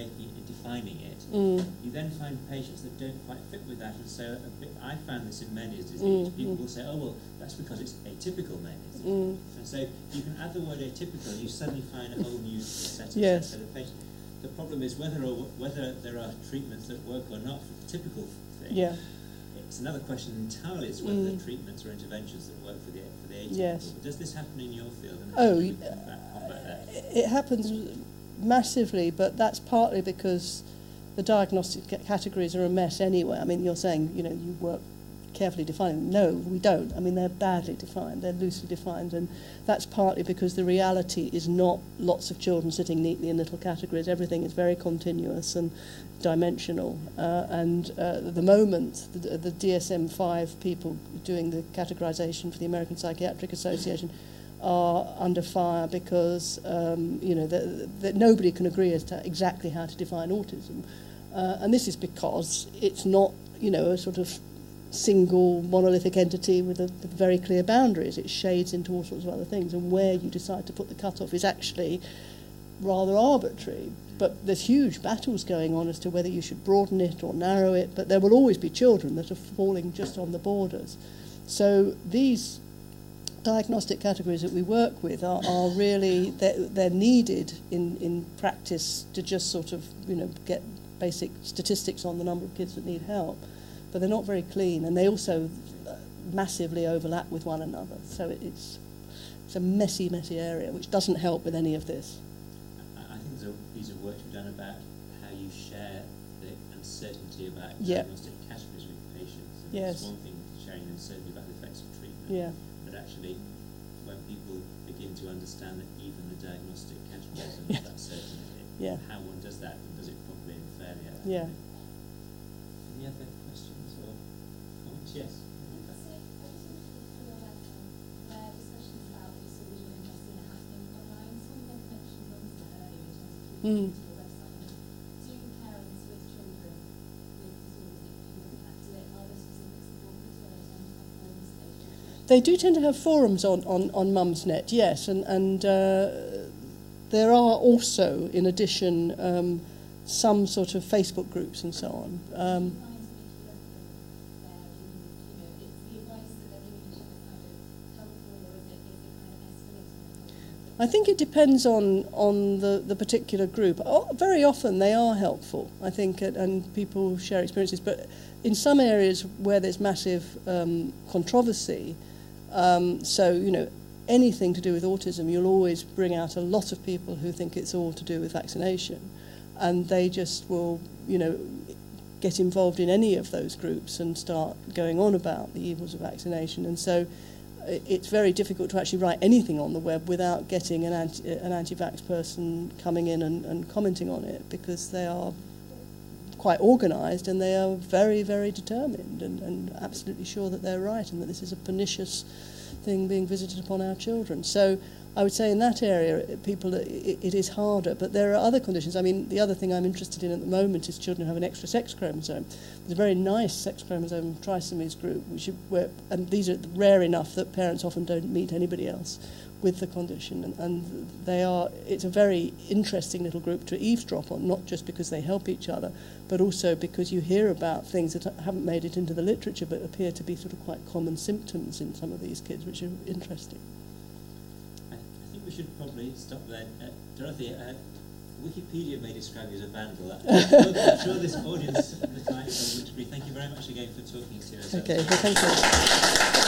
defining it. You then find patients that don't quite fit with that, and so I found this in Meniere's disease. People will say, oh well, that's because it's atypical Meniere's disease. And so you can add the word atypical, you suddenly find a whole new set of patients. The problem is whether there are treatments that work or not for the typical thing. Yeah. It's another question entirely as to whether there are treatments or interventions that work for the atypical. Yes. But does this happen in your field? It happens massively, but that's partly because the diagnostic categories are a mess anyway. I mean, you're saying, you work carefully defining them. No, we don't. I mean, they're badly defined, they're loosely defined, and that's partly because the reality is not lots of children sitting neatly in little categories. Everything is very continuous and dimensional, and at the moment, the DSM-5 people doing the categorization for the American Psychiatric Association are under fire because that nobody can agree as to exactly how to define autism, and this is because it's not a sort of single monolithic entity with very clear boundaries. It shades into all sorts of other things, and where you decide to put the cutoff is actually rather arbitrary. But there's huge battles going on as to whether you should broaden it or narrow it, but there will always be children that are falling just on the borders. So these diagnostic categories that we work with are really, they're needed in practice to just sort of get basic statistics on the number of kids that need help, but they're not very clean, and they also massively overlap with one another. So it's a messy area which doesn't help with any of this. I think there's a piece of work you've done about how you share the uncertainty about diagnostic categories with patients. And it's one thing sharing uncertainty about the effects of treatment, but actually when people begin to understand that even the diagnostic categories are not that certain, how one does that and does it properly and fairly. Any other questions or comments? Yes. They do tend to have forums on Mumsnet, yes, and there are also, in addition, some sort of Facebook groups and so on. I think it depends on the particular group. Very often they are helpful, I think, and people share experiences. But in some areas where there's massive controversy, so anything to do with autism, you'll always bring out a lot of people who think it's all to do with vaccination, and they just will, get involved in any of those groups and start going on about the evils of vaccination, and so it's very difficult to actually write anything on the web without getting an anti-vax person coming in and commenting on it, because they are quite organised and they are very, very determined and absolutely sure that they're right and that this is a pernicious thing being visited upon our children. So I would say in that area, it is harder, but there are other conditions. I mean, the other thing I'm interested in at the moment is children who have an extra sex chromosome. There's a very nice sex chromosome trisomies group, and these are rare enough that parents often don't meet anybody else with the condition, and it's a very interesting little group to eavesdrop on, not just because they help each other, but also because you hear about things that haven't made it into the literature but appear to be sort of quite common symptoms in some of these kids, which are interesting. We should probably stop there. Dorothy, Wikipedia may describe you as a vandal. I'm sure this audience would like to agree. Thank you very much again for talking to us. Okay, well, thank you.